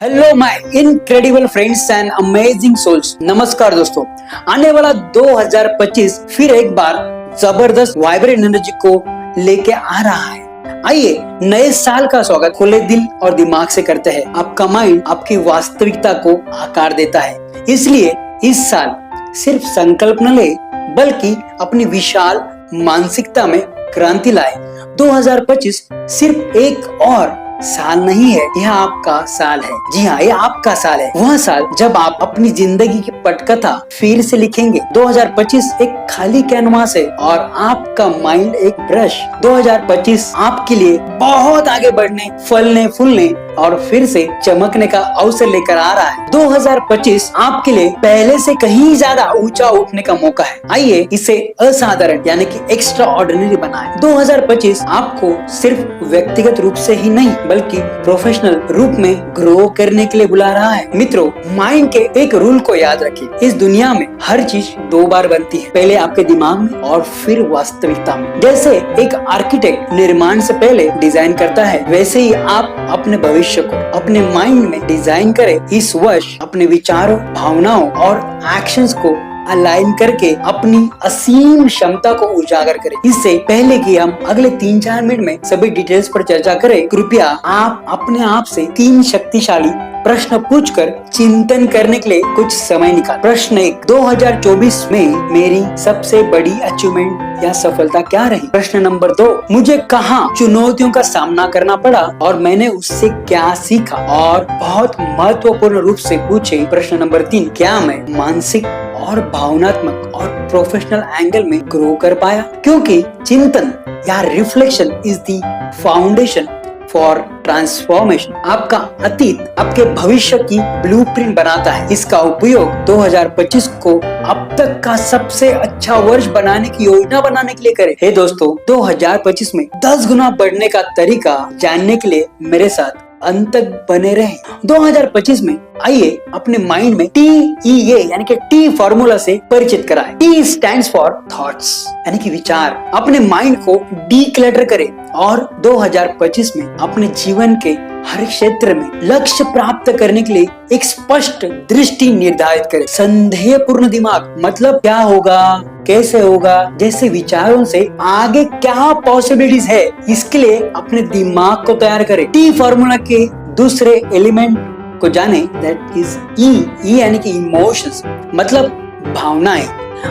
Hello my incredible friends and amazing souls. नमस्कार दोस्तों, आने वाला 2025 फिर एक बार जबरदस्त वाइब्रेंट एनर्जी को लेके आ रहा है। आइए नए साल का स्वागत खुले दिल और दिमाग से करते हैं। आपका माइंड आपकी वास्तविकता को आकार देता है, इसलिए इस साल सिर्फ संकल्प न ले बल्कि अपनी विशाल मानसिकता में क्रांति लाए। 2025 सिर्फ एक और साल नहीं है, यह आपका साल है। जी हाँ, यह आपका साल है, वह साल जब आप अपनी जिंदगी की पटकथा फिर से लिखेंगे। 2025 एक खाली कैनवास है और आपका माइंड एक ब्रश। 2025 आपके लिए बहुत आगे बढ़ने, फलने, फूलने और फिर से चमकने का अवसर लेकर आ रहा है। 2025 आपके लिए पहले से कहीं ज्यादा ऊंचा उठने का मौका है। आइए इसे असाधारण यानी कि एक्स्ट्रा ऑर्डिनरी बनाएं। 2025 आपको सिर्फ व्यक्तिगत रूप से ही नहीं बल्कि प्रोफेशनल रूप में ग्रो करने के लिए बुला रहा है। मित्रों, माइंड के एक रूल को याद रखिए, इस दुनिया में हर चीज दो बार बनती है, पहले आपके दिमाग में और फिर वास्तविकता में। जैसे एक आर्किटेक्ट निर्माण से पहले डिजाइन करता है, वैसे ही आप अपने भविष्य को अपने माइंड में डिजाइन करें। इस वर्ष अपने विचारों, भावनाओं और एक्शंस को अलाइन करके अपनी असीम क्षमता को उजागर करें। इससे पहले कि हम अगले 3-4 मिनट में सभी डिटेल्स पर चर्चा करें, कृपया आप अपने आप से 3 शक्तिशाली प्रश्न पूछकर चिंतन करने के लिए कुछ समय निकाल। प्रश्न 1, 2024 में मेरी सबसे बड़ी अचीवमेंट या सफलता क्या रही? प्रश्न नंबर 2, मुझे कहाँ चुनौतियों का सामना करना पड़ा और मैंने उससे क्या सीखा? और बहुत महत्वपूर्ण रूप से पूछे प्रश्न नंबर 3, क्या मैं मानसिक और भावनात्मक और प्रोफेशनल एंगल में ग्रो कर पाया? क्योंकि चिंतन या reflection is the foundation for transformation. आपका अतीत आपके भविष्य की ब्लूप्रिंट बनाता है। इसका उपयोग 2025 को अब तक का सबसे अच्छा वर्ष बनाने की योजना बनाने के लिए करें। हे दोस्तों, 2025 में 10 गुना बढ़ने का तरीका जानने के लिए मेरे साथ अंत तक बने रहे। 2025 में आइए अपने माइंड में TEA यानी कि टी फॉर्मूला से परिचित कराएं। T स्टैंड्स फॉर थॉट्स यानी कि विचार। अपने माइंड को डीक्लटर करें और 2025 में अपने जीवन के हर क्षेत्र में लक्ष्य प्राप्त करने के लिए एक स्पष्ट दृष्टि निर्धारित करें। संदेहपूर्ण दिमाग मतलब क्या होगा, कैसे होगा जैसे विचारों से आगे क्या पॉसिबिलिटीज है, इसके लिए अपने दिमाग को तैयार करें। टी फॉर्मूला के दूसरे एलिमेंट को जाने, दैट इज ई यानी कि इमोशंस मतलब भावनाएं।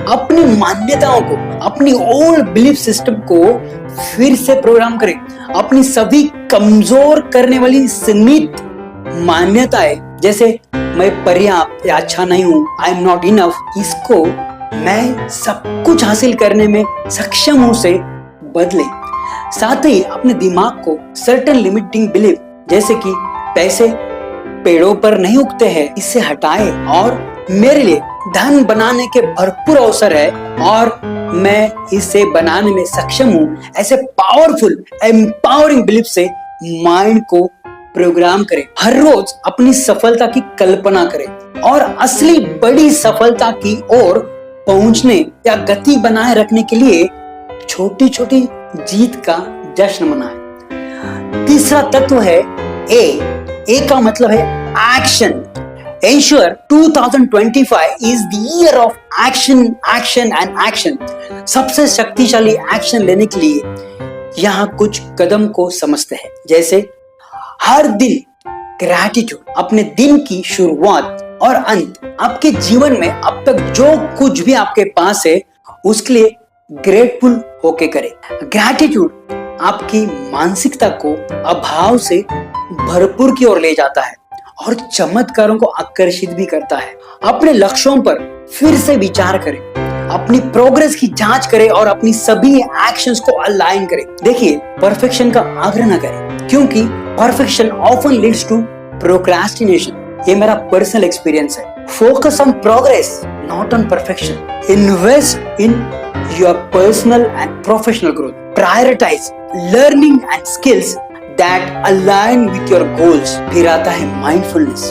अपनी मान्यताओं को, अपनी ओल्ड बिलीफ सिस्टम को फिर से प्रोग्राम करें। अपनी सभी कमजोर करने वाली सीमित मान्यताएं जैसे मैं पर्याप्त या अच्छा नहीं हूँ, आई एम नॉट इनफ, इसको मैं सब कुछ हासिल करने में सक्षम हूँ से बदले। साथ ही अपने दिमाग को सर्टेन लिमिटिंग बिलीफ जैसे कि पैसे पेड़ों पर नहीं उगते हैं, इससे हटाए और मेरे लिए धन बनाने के भरपूर अवसर है और मैं इसे बनाने में सक्षम हूँ, ऐसे पावरफुल एम्पावरिंग बिलीफ से माइंड को प्रोग्राम करें। हर रोज अपनी सफलता की कल्पना करें और असली बड़ी सफलता की ओर पहुंचने या गति बनाए रखने के लिए छोटी छोटी जीत का जश्न मनाएं। तीसरा तत्व है ए का मतलब है action. Ensure 2025 is the year of action, action and action। सबसे शक्तिशाली एक्शन लेने के लिए यहाँ कुछ कदम को समझते हैं। जैसे हर दिन ग्रैटिट्यूड, अपने दिन की शुरुआत और अंत आपके जीवन में अब तक जो कुछ भी आपके पास है उसके लिए ग्रेटफुल होके करें। ग्रैटिट्यूड आपकी मानसिकता को अभाव से भरपूर की ओर ले जाता है और चमत्कारों को आकर्षित भी करता है। अपने लक्ष्यों पर फिर से विचार करें, अपनी प्रोग्रेस की जांच करें और अपनी सभी एक्शंस को अलाइन करें। देखिए, परफेक्शन का आग्रह न करें क्योंकि perfection often leads to procrastination. ये मेरा पर्सनल एक्सपीरियंस है। Focus on progress not on perfection. Invest in your personal and professional growth. Prioritise learning and skills that align with your goals। फिर आता है माइंडफुलनेस।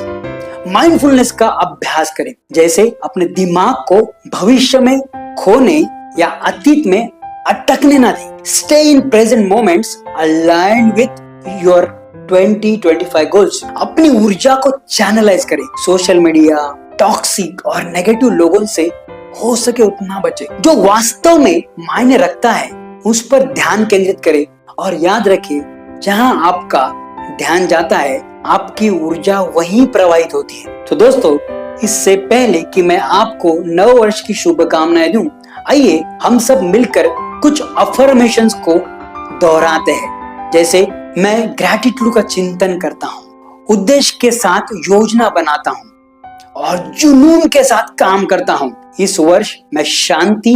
माइंडफुलनेस का अभ्यास करें, जैसे अपने दिमाग को भविष्य में खोने या अतीत में अटकने ना दें। Stay in present moments aligned with your 2025 goals. अपनी ऊर्जा को चैनलाइज करें, सोशल मीडिया, टॉक्सिक और नेगेटिव लोगों से हो सके उतना बचे। जो वास्तव में मायने रखता है उस पर ध्यान केंद्रित करें और याद रखिए, जहां आपका ध्यान जाता है आपकी ऊर्जा वहीं प्रवाहित होती है। तो दोस्तों, इससे पहले कि मैं आपको नव वर्ष की शुभकामनाएं दूं, आइए हम सब मिलकर कुछ अफर्मेशंस को दोहराते हैं। जैसे, मैं ग्रैटिट्यूड का चिंतन करता हूँ, उद्देश्य के साथ योजना बनाता हूँ और जुनून के साथ काम करता हूँ। इस वर्ष मैं शांति,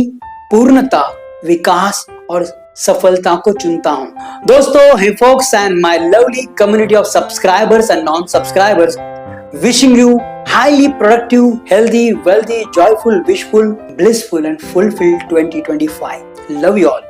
पूर्णता, विकास और सफलता को चुनता हूँ। दोस्तों, hey folks and my lovely community of subscribers and non-subscribers, wishing you highly productive, healthy, wealthy, joyful, wishful, blissful and fulfilled 2025. Love you all.